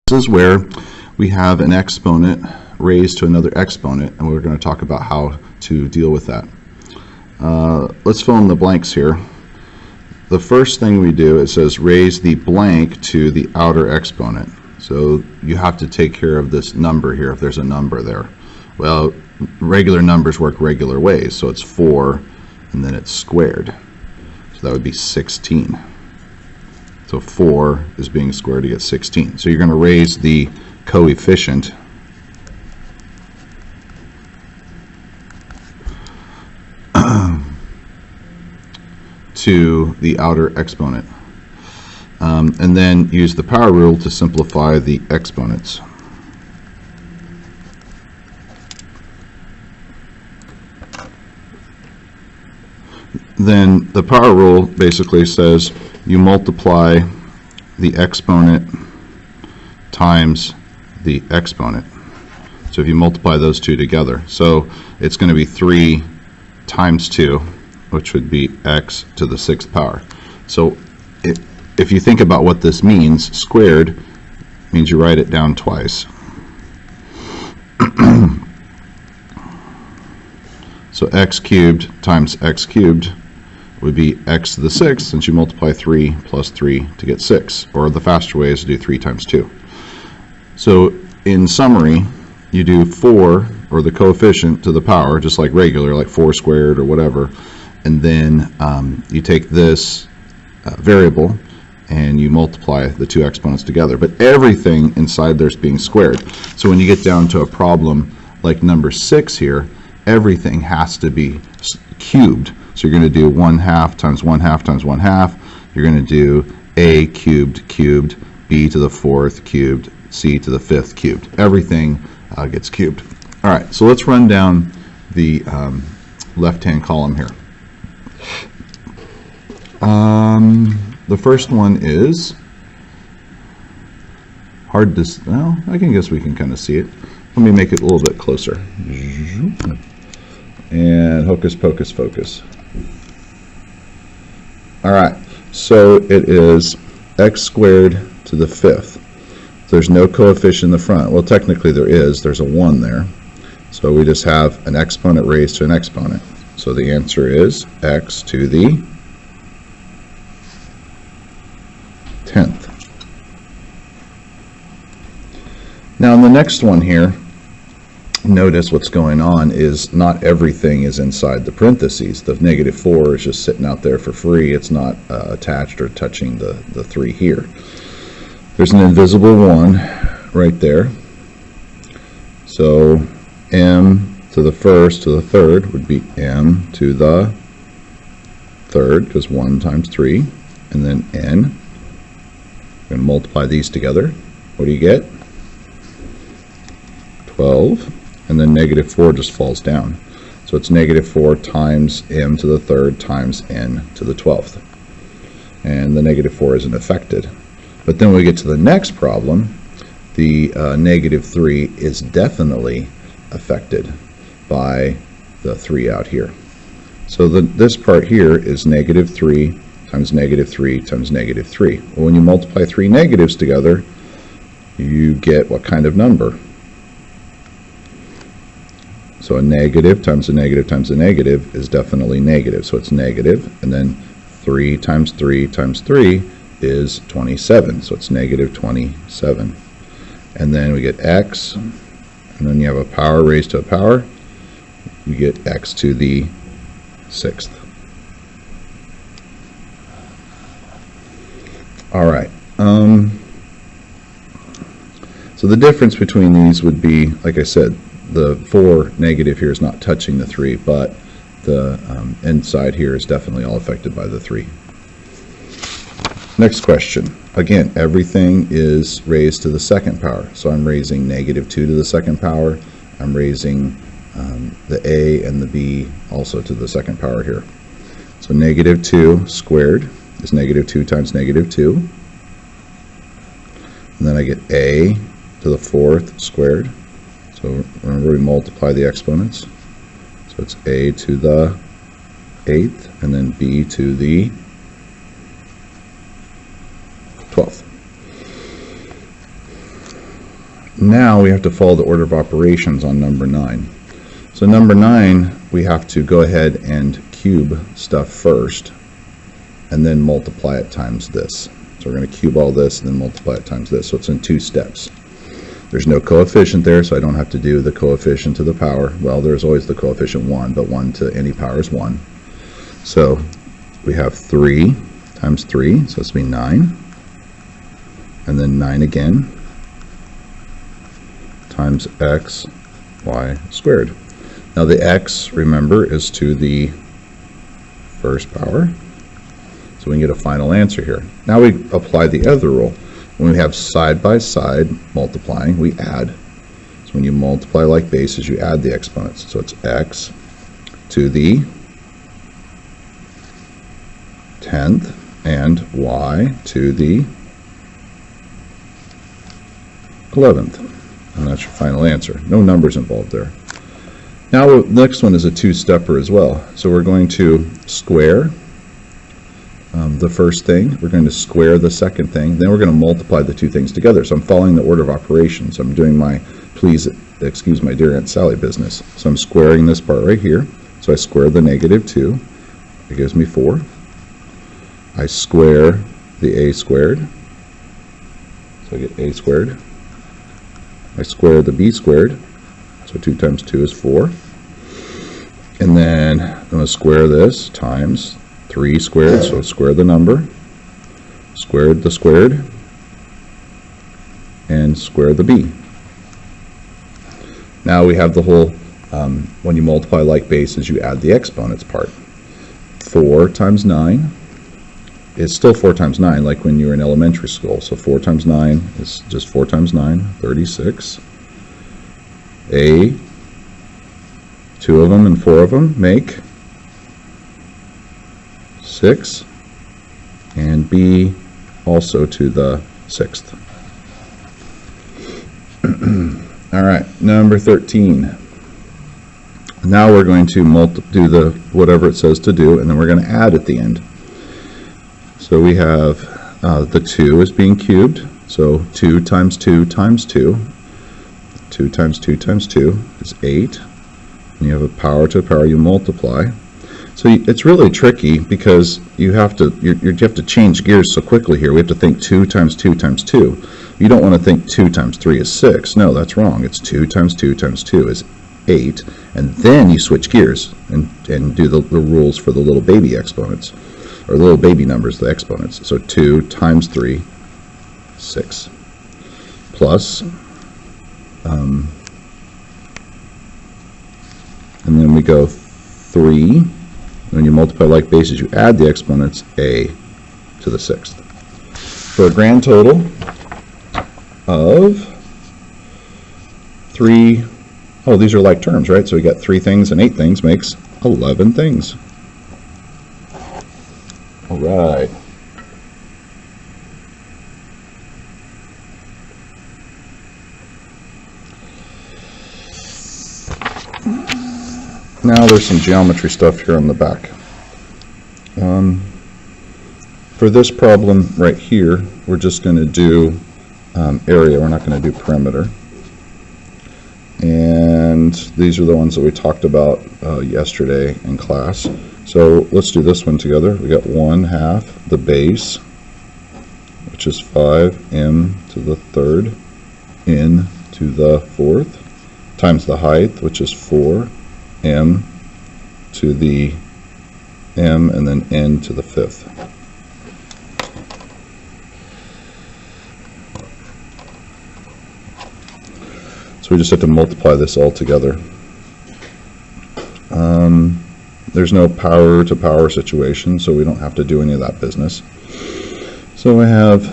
This is where we have an exponent raised to another exponent, and we're going to talk about how to deal with that. Let's fill in the blanks here. The first thing we do, it says raise the blank to the outer exponent. So you have to take care of this number here if there's a number there. Well, regular numbers work regular ways, so it's 4 and then it's squared. So that would be 16. So 4 is being squared to get 16. So you're going to raise the coefficient to the outer exponent. And then use the power rule to simplify the exponents. Then the power rule basically says you multiply the exponent times the exponent. So if you multiply those two together, so it's going to be 3 times 2, which would be x to the 6th power. So if you think about what this means, squared means you write it down twice. So x cubed times x cubed would be x to the 6th, since you multiply 3 plus 3 to get 6, or the faster way is to do 3 times 2. So in summary, you do 4, or the coefficient to the power, just like regular, like 4 squared or whatever, and then you take this variable and you multiply the two exponents together. But everything inside there is being squared. So when you get down to a problem like number 6 here, everything has to be cubed. So you're going to do 1/2 times 1/2 times 1/2. You're going to do a cubed cubed, b to the 4th cubed, c to the 5th cubed. Everything gets cubed. All right, so let's run down the left-hand column here. The first one is hard to, well, I guess we can kind of see it. Let me make it a little bit closer. And hocus pocus focus. All right, so it is x squared to the 5th. There's no coefficient in the front. Well, technically there is. There's a 1 there. So we just have an exponent raised to an exponent. So the answer is x to the 10th. Now in the next one here, notice what's going on is not everything is inside the parentheses. The -4 is just sitting out there for free. It's not attached or touching the 3 here. There's an invisible 1 right there. So m to the 1st to the 3rd would be m to the 3rd, because 1 times 3, and then n. We're going to multiply these together. What do you get? 12. And then -4 just falls down. So it's -4 times m to the 3rd times n to the 12th. And the -4 isn't affected. But then when we get to the next problem, the -3 is definitely affected by the 3 out here. So this part here is -3 times -3 times -3. Well, when you multiply 3 negatives together, you get what kind of number? So a negative times a negative times a negative is definitely negative. So it's negative, and then 3 times 3 times 3 is 27. So it's -27. And then we get x, and then you have a power raised to a power. You get x to the 6th. All right. So the difference between these would be, like I said, the 4 negative here is not touching the 3, but the inside here is definitely all affected by the 3. Next question. Again, everything is raised to the 2nd power. So I'm raising -2 to the 2nd power. I'm raising the a and the b also to the 2nd power here. So -2 squared is -2 times -2. And then I get a to the 4th squared. So remember, we multiply the exponents. So it's a to the 8th, and then b to the 12th. Now we have to follow the order of operations on number 9. So number 9, we have to go ahead and cube stuff first, and then multiply it times this. So we're going to cube all this and then multiply it times this. So it's in 2 steps. There's no coefficient there, so I don't have to do the coefficient to the power. Well, there's always the coefficient 1, but 1 to any power is 1. So we have 3 times 3, so it's going to be 9. And then 9 again, times x, y squared. Now the x, remember, is to the first power. So we can get a final answer here. Now we apply the other rule. When we have side by side multiplying, we add. So when you multiply like bases, you add the exponents. So it's x to the 10th and y to the 11th. And that's your final answer. No numbers involved there. Now the next one is a 2-stepper as well. So we're going to square the first thing, we're going to square the second thing, then we're going to multiply the 2 things together. So I'm following the order of operations. I'm doing my please excuse my dear Aunt Sally business. So I'm squaring this part right here. So I square the -2. It gives me 4. I square the a squared. So I get a squared. I square the b squared. So 2 times 2 is 4. And then I'm going to square this times 3 squared, so square the number, squared the squared, and square the b. Now we have the whole, when you multiply like bases, you add the exponents part. 4 times 9 is still 4 times 9, like when you were in elementary school. So 4 times 9 is just 4 times 9, 36. 2 of them and 4 of them make 6, and b also to the 6th. All right, number 13. Now we're going to do the whatever it says to do, and then we're going to add at the end. So we have the 2 is being cubed, so 2 times 2 times 2. 2 times 2 times 2 is 8. And you have a power to a power, you multiply. So it's really tricky because you have to change gears so quickly here. We have to think 2 times 2 times 2. You don't want to think 2 times 3 is 6. No, that's wrong. It's 2 times 2 times 2 is 8. And then you switch gears and do the rules for the little baby exponents, or the little baby numbers, the exponents. So 2 times 3, 6. Plus, and then we go 3. When you multiply like bases, you add the exponents a to the 6th. For a grand total of 3, oh, these are like terms, right? So we got 3 things and 8 things makes 11 things. All right. Now there's some geometry stuff here on the back. For this problem right here, we're just going to do area. We're not going to do perimeter. And these are the ones that we talked about yesterday in class. So let's do this one together. We got 1/2 the base, which is 5m to the 3rd n to the 4th, times the height, which is 4m to the m and then n to the 5th. So we just have to multiply this all together. There's no power to power situation, so we don't have to do any of that business. So I have,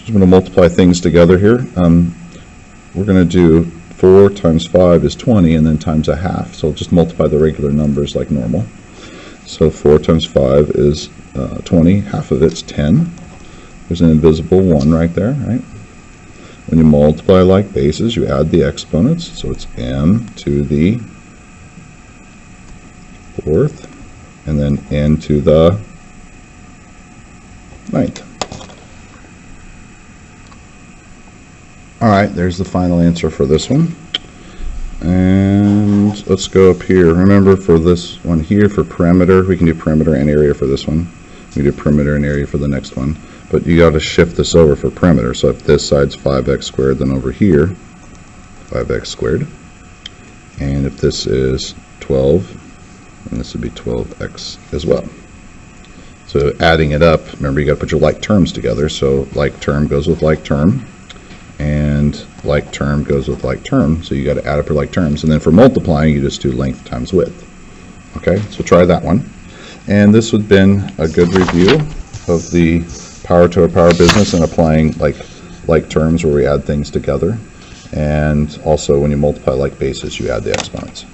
I'm going to multiply things together here. We're going to do 4 times 5 is 20, and then times 1/2. So just multiply the regular numbers like normal. So 4 times 5 is 20. Half of it's 10. There's an invisible 1 right there, right? When you multiply like bases, you add the exponents. So it's m to the 4th, and then n to the 9th. All right, there's the final answer for this one. And let's go up here. Remember, for this one here, for perimeter, we can do perimeter and area for this one. We do perimeter and area for the next one. But you got to shift this over for perimeter. So if this side's 5x squared, then over here, 5x squared. And if this is 12, then this would be 12x as well. So adding it up, remember, you got to put your like terms together. So like term goes with like term, and like term goes with like term. So you got to add up your like terms. And then for multiplying, you just do length times width. Okay, so try that one. And this would have been a good review of the power to a power business and applying like terms where we add things together. And also when you multiply like bases, you add the exponents.